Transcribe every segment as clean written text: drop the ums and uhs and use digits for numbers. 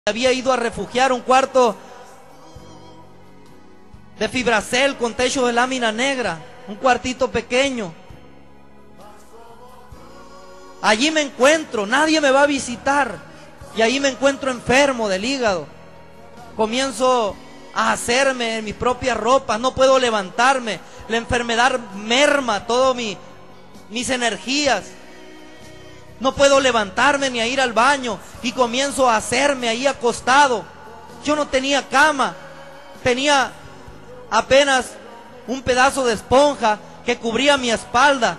Había ido a refugiar un cuarto de fibracel con techo de lámina negra, un cuartito pequeño. Allí me encuentro, nadie me va a visitar, y ahí me encuentro enfermo del hígado. Comienzo a hacerme mis propias ropas, no puedo levantarme, la enfermedad merma todas mis energías. No puedo levantarme ni a ir al baño, y comienzo a hacerme ahí acostado. Yo no tenía cama, tenía apenas un pedazo de esponja que cubría mi espalda.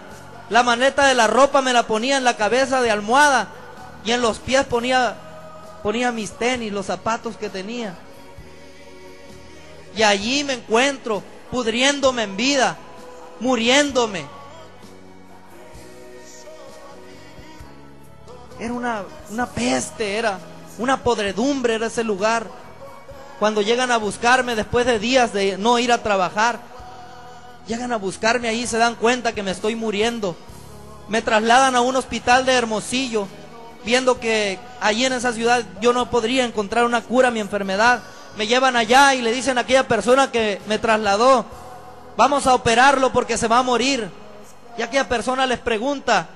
La maneta de la ropa me la ponía en la cabeza de almohada, y en los pies ponía mis tenis, los zapatos que tenía. Y allí me encuentro, pudriéndome en vida, muriéndome. Era una peste, era una podredumbre, era ese lugar. Cuando llegan a buscarme después de días de no ir a trabajar, llegan a buscarme ahí y se dan cuenta que me estoy muriendo. Me trasladan a un hospital de Hermosillo, viendo que allí en esa ciudad yo no podría encontrar una cura a mi enfermedad. Me llevan allá y le dicen a aquella persona que me trasladó: vamos a operarlo porque se va a morir. Y aquella persona les pregunta: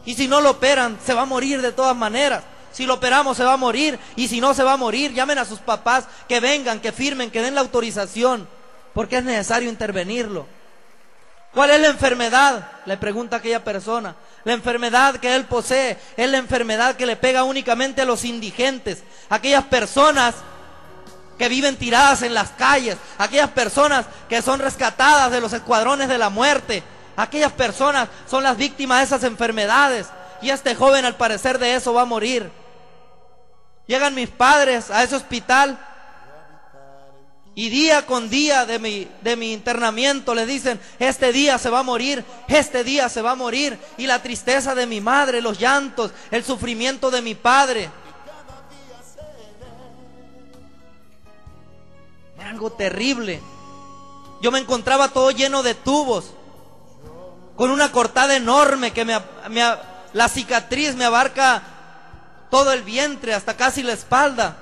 y si no lo operan, se va a morir de todas maneras. Si lo operamos, se va a morir, y si no, se va a morir. Llamen a sus papás, que vengan, que firmen, que den la autorización, porque es necesario intervenirlo. ¿Cuál es la enfermedad?, le pregunta aquella persona. La enfermedad que él posee es la enfermedad que le pega únicamente a los indigentes, aquellas personas que viven tiradas en las calles, aquellas personas que son rescatadas de los escuadrones de la muerte. Aquellas personas son las víctimas de esas enfermedades, y este joven al parecer de eso va a morir. Llegan mis padres a ese hospital, y día con día de mi internamiento le dicen: este día se va a morir, este día se va a morir. Y la tristeza de mi madre, los llantos, el sufrimiento de mi padre, era algo terrible. Yo me encontraba todo lleno de tubos, con una cortada enorme que la cicatriz me abarca todo el vientre, hasta casi la espalda.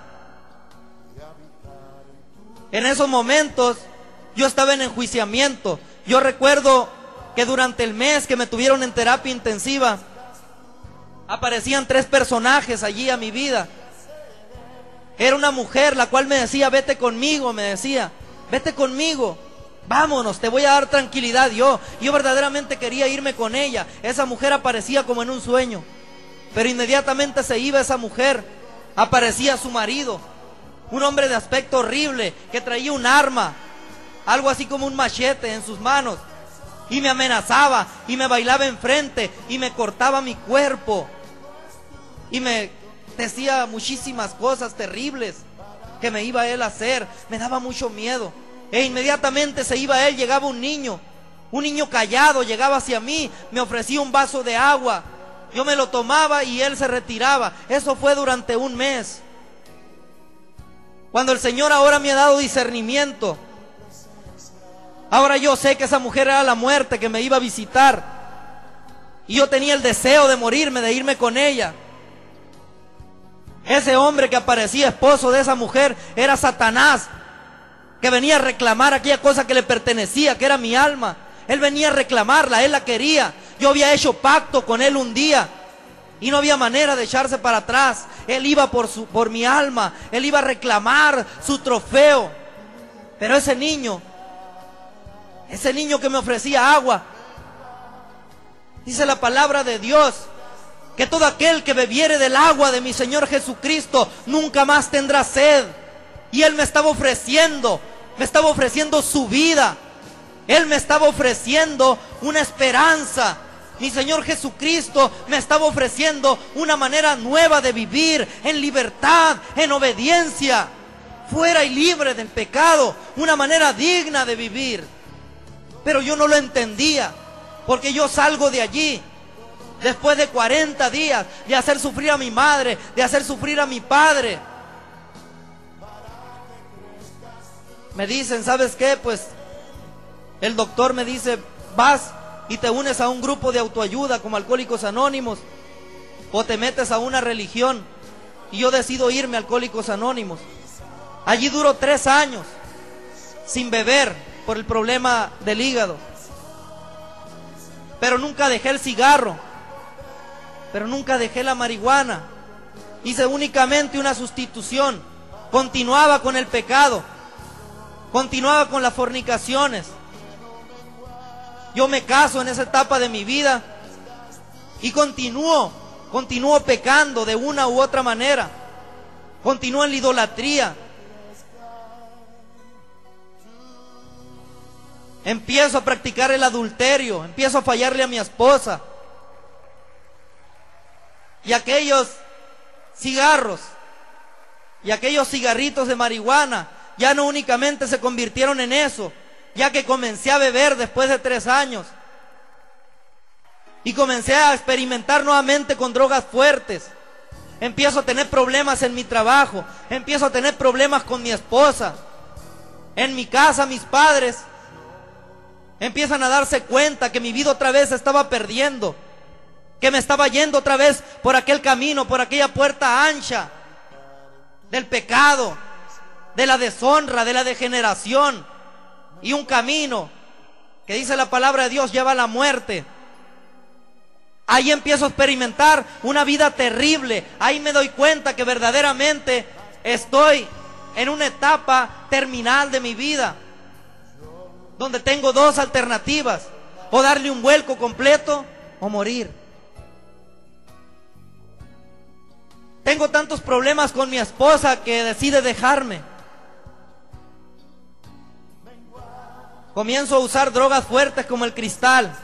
En esos momentos yo estaba en enjuiciamiento. Yo recuerdo que durante el mes que me tuvieron en terapia intensiva, aparecían 3 personajes allí a mi vida. Era una mujer la cual me decía: vete conmigo, me decía, vete conmigo, vámonos, te voy a dar tranquilidad. Yo verdaderamente quería irme con ella. Esa mujer aparecía como en un sueño, pero inmediatamente se iba esa mujer. Aparecía su marido, un hombre de aspecto horrible, que traía un arma, algo así como un machete en sus manos, y me amenazaba, y me bailaba enfrente, y me cortaba mi cuerpo, y me decía muchísimas cosas terribles que me iba él a hacer. Me daba mucho miedo. E inmediatamente se iba él, llegaba un niño callado, llegaba hacia mí, me ofrecía un vaso de agua, yo me lo tomaba y él se retiraba. Eso fue durante un mes. Cuando el Señor ahora me ha dado discernimiento, ahora yo sé que esa mujer era la muerte que me iba a visitar, y yo tenía el deseo de morirme, de irme con ella. Ese hombre que aparecía esposo de esa mujer era Satanás, que venía a reclamar aquella cosa que le pertenecía, que era mi alma. Él venía a reclamarla, él la quería. Yo había hecho pacto con él un día, y no había manera de echarse para atrás. Él iba por mi alma, él iba a reclamar su trofeo. Pero ese niño que me ofrecía agua, dice la palabra de Dios, que todo aquel que bebiere del agua de mi Señor Jesucristo nunca más tendrá sed. Y Él me estaba ofreciendo su vida. Él me estaba ofreciendo una esperanza. Mi Señor Jesucristo me estaba ofreciendo una manera nueva de vivir, en libertad, en obediencia, fuera y libre del pecado, una manera digna de vivir. Pero yo no lo entendía, porque yo salgo de allí después de 40 días de hacer sufrir a mi madre, de hacer sufrir a mi padre. Me dicen: ¿sabes qué? Pues el doctor me dice: vas y te unes a un grupo de autoayuda como Alcohólicos Anónimos, o te metes a una religión. y yo decido irme a Alcohólicos Anónimos. Allí duro 3 años sin beber por el problema del hígado. Pero nunca dejé el cigarro, pero nunca dejé la marihuana. Hice únicamente una sustitución. Continuaba con el pecado, continuaba con las fornicaciones. Yo me caso en esa etapa de mi vida y continúo pecando de una u otra manera. Continúo en la idolatría. Empiezo a practicar el adulterio, empiezo a fallarle a mi esposa. Y aquellos cigarros y aquellos cigarritos de marihuana ya no únicamente se convirtieron en eso, ya que comencé a beber después de 3 años y comencé a experimentar nuevamente con drogas fuertes. Empiezo a tener problemas en mi trabajo, empiezo a tener problemas con mi esposa. En mi casa mis padres empiezan a darse cuenta que mi vida otra vez se estaba perdiendo, que me estaba yendo otra vez por aquel camino, por aquella puerta ancha del pecado, de la deshonra, de la degeneración, y un camino que dice la palabra de Dios lleva a la muerte. Ahí empiezo a experimentar una vida terrible. Ahí me doy cuenta que verdaderamente estoy en una etapa terminal de mi vida, donde tengo 2 alternativas: o darle un vuelco completo o morir. Tengo tantos problemas con mi esposa que decide dejarme. Comienzo a usar drogas fuertes como el cristal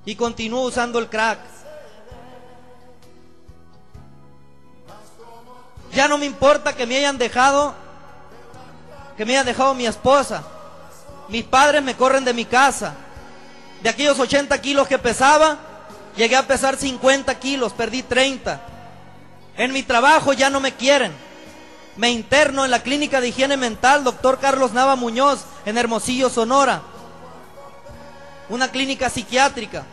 y continúo usando el crack. Ya no me importa que me hayan dejado mi esposa. Mis padres me corren de mi casa. De aquellos 80 kilos que pesaba, llegué a pesar 50 kilos, perdí 30. En mi trabajo ya no me quieren. Me interno en la clínica de higiene mental Dr. Carlos Nava Muñoz en Hermosillo, Sonora. Una clínica psiquiátrica.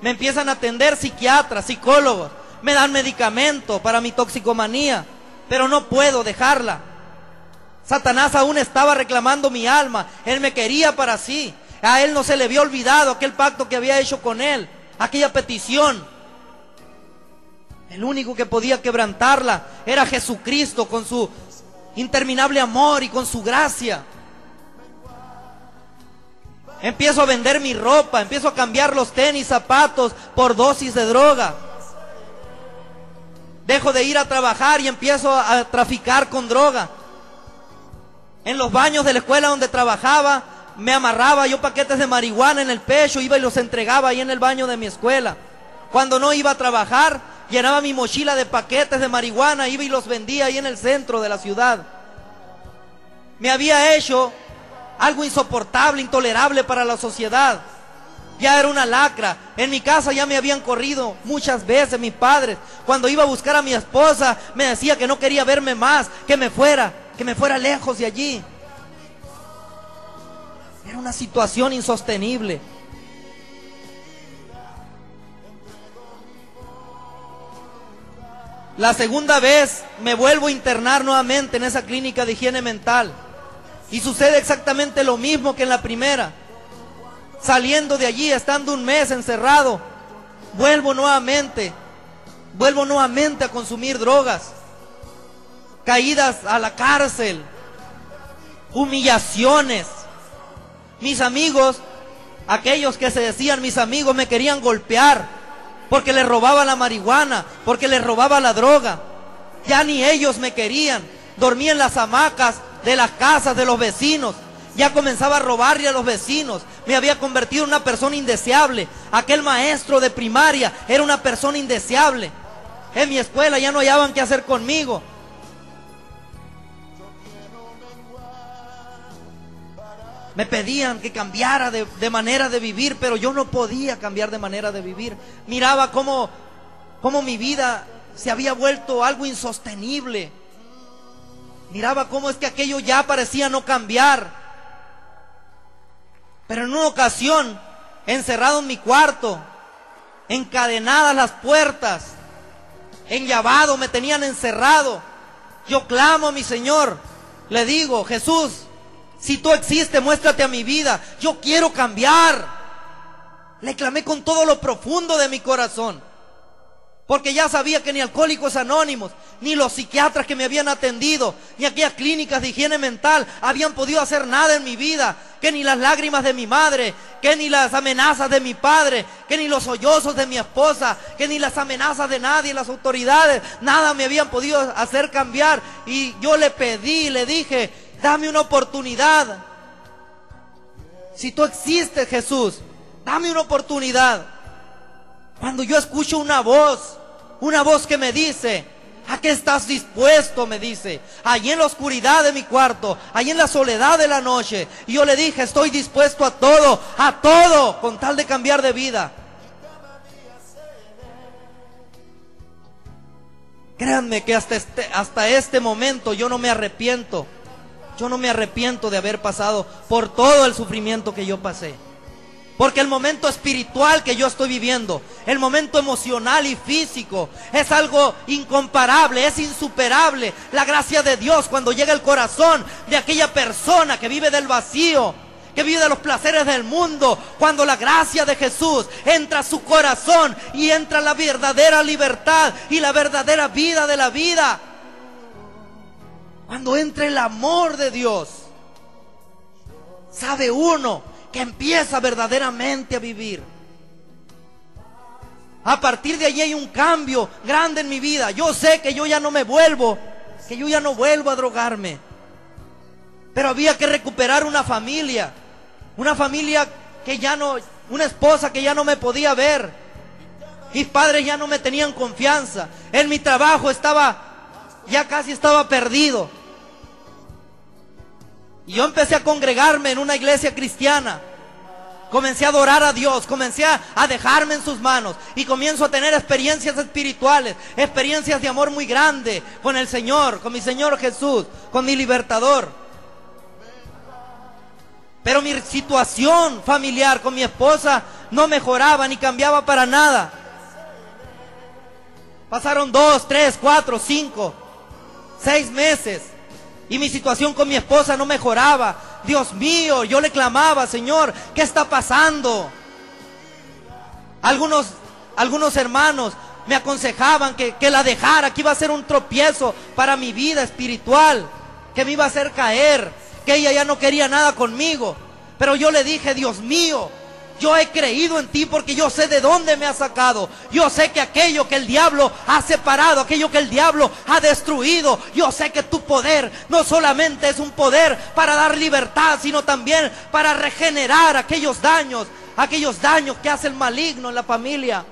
Me empiezan a atender psiquiatras, psicólogos. Me dan medicamento para mi toxicomanía, pero no puedo dejarla. Satanás aún estaba reclamando mi alma. Él me quería para sí. A él no se le había olvidado aquel pacto que había hecho con él, aquella petición. El único que podía quebrantarla era Jesucristo, con su interminable amor y con su gracia. Empiezo a vender mi ropa, empiezo a cambiar los tenis, zapatos por dosis de droga. Dejo de ir a trabajar y empiezo a traficar con droga. En los baños de la escuela donde trabajaba, me amarraba yo paquetes de marihuana en el pecho, iba y los entregaba ahí en el baño de mi escuela. Cuando no iba a trabajar, llenaba mi mochila de paquetes de marihuana, iba y los vendía ahí en el centro de la ciudad. Me había hecho algo insoportable, intolerable para la sociedad. Ya era una lacra. En mi casa ya me habían corrido muchas veces mis padres. Cuando iba a buscar a mi esposa, me decía que no quería verme más, que me fuera lejos de allí. Era una situación insostenible. La segunda vez me vuelvo a internar nuevamente en esa clínica de higiene mental. Y sucede exactamente lo mismo que en la primera. Saliendo de allí, estando 1 mes encerrado, vuelvo nuevamente a consumir drogas. Caídas a la cárcel, humillaciones. Mis amigos, aquellos que se decían mis amigos, me querían golpear porque les robaba la marihuana, porque les robaba la droga. Ya ni ellos me querían. Dormía en las hamacas de las casas de los vecinos. Ya comenzaba a robarle a los vecinos. Me había convertido en una persona indeseable. Aquel maestro de primaria era una persona indeseable. En mi escuela ya no hallaban qué hacer conmigo. Me pedían que cambiara de manera de vivir, pero yo no podía cambiar de manera de vivir. Miraba cómo mi vida se había vuelto algo insostenible. Miraba cómo es que aquello ya parecía no cambiar. Pero en una ocasión, encerrado en mi cuarto, encadenadas las puertas, enllavado, me tenían encerrado. Yo clamo a mi Señor, le digo: Jesús, si tú existes, muéstrate a mi vida, yo quiero cambiar. Le clamé con todo lo profundo de mi corazón, porque ya sabía que ni Alcohólicos Anónimos, ni los psiquiatras que me habían atendido, ni aquellas clínicas de higiene mental habían podido hacer nada en mi vida, que ni las lágrimas de mi madre, que ni las amenazas de mi padre, que ni los sollozos de mi esposa, que ni las amenazas de nadie, las autoridades, nada me habían podido hacer cambiar. Y yo le pedí, le dije: dame una oportunidad. Si tú existes, Jesús, dame una oportunidad. Cuando yo escucho una voz que me dice: ¿a qué estás dispuesto? Me dice, allí en la oscuridad de mi cuarto, allí en la soledad de la noche. Y yo le dije: estoy dispuesto a todo, con tal de cambiar de vida. Créanme que hasta este momento yo no me arrepiento. Yo no me arrepiento de haber pasado por todo el sufrimiento que yo pasé. Porque el momento espiritual que yo estoy viviendo, el momento emocional y físico, es algo incomparable, es insuperable. La gracia de Dios cuando llega al corazón de aquella persona que vive del vacío, que vive de los placeres del mundo, cuando la gracia de Jesús entra a su corazón y entra la verdadera libertad y la verdadera vida de la vida. Cuando entra el amor de Dios, sabe uno que empieza verdaderamente a vivir. A partir de allí hay un cambio grande en mi vida. Yo sé que yo ya no vuelvo a drogarme. Pero había que recuperar una familia que ya no, una esposa que ya no me podía ver. Mis padres ya no me tenían confianza. En mi trabajo ya casi estaba perdido. Y yo empecé a congregarme en una iglesia cristiana. Comencé a adorar a Dios, comencé a dejarme en sus manos. Y comienzo a tener experiencias espirituales, experiencias de amor muy grande con el Señor, con mi Señor Jesús, con mi libertador. Pero mi situación familiar con mi esposa no mejoraba ni cambiaba para nada. Pasaron 2, 3, 4, 5, 6 meses. Y mi situación con mi esposa no mejoraba. Dios mío, yo le clamaba: Señor, ¿qué está pasando? Algunos hermanos me aconsejaban que la dejara, que iba a ser un tropiezo para mi vida espiritual, que me iba a hacer caer, que ella ya no quería nada conmigo. Pero yo le dije: Dios mío, yo he creído en ti porque yo sé de dónde me has sacado. Yo sé que aquello que el diablo ha separado, aquello que el diablo ha destruido, yo sé que tu poder no solamente es un poder para dar libertad, sino también para regenerar aquellos daños que hace el maligno en la familia.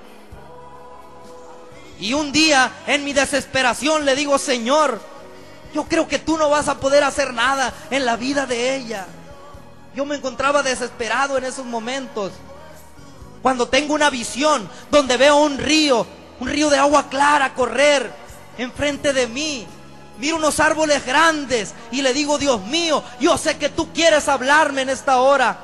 Y un día, en mi desesperación, le digo: Señor, yo creo que tú no vas a poder hacer nada en la vida de ella. Yo me encontraba desesperado en esos momentos. Cuando tengo una visión donde veo un río de agua clara correr enfrente de mí. Miro unos árboles grandes y le digo: Dios mío, yo sé que tú quieres hablarme en esta hora.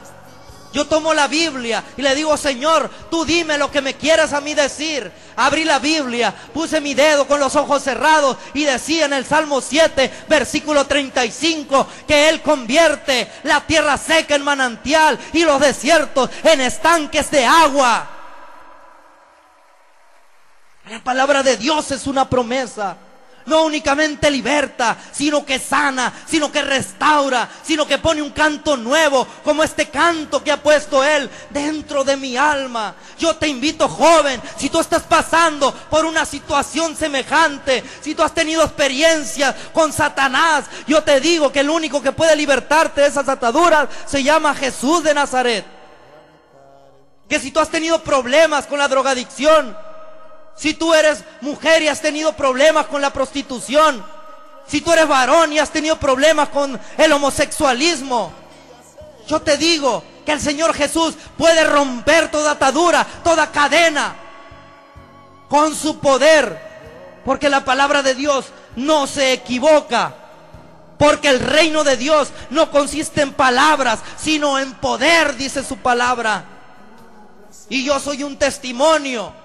Yo tomo la Biblia y le digo: Señor, tú dime lo que me quieras a mí decir. Abrí la Biblia, puse mi dedo con los ojos cerrados y decía en el Salmo 7, versículo 35, que Él convierte la tierra seca en manantial y los desiertos en estanques de agua. La palabra de Dios es una promesa. No únicamente liberta, sino que sana, sino que restaura, sino que pone un canto nuevo, como este canto que ha puesto Él dentro de mi alma. Yo te invito, joven, si tú estás pasando por una situación semejante, si tú has tenido experiencias con Satanás, yo te digo que el único que puede libertarte de esas ataduras se llama Jesús de Nazaret. Que si tú has tenido problemas con la drogadicción, si tú eres mujer y has tenido problemas con la prostitución, si tú eres varón y has tenido problemas con el homosexualismo, yo te digo que el Señor Jesús puede romper toda atadura, toda cadena, con su poder, porque la palabra de Dios no se equivoca. Porque el reino de Dios no consiste en palabras, sino en poder, dice su palabra. Y yo soy un testimonio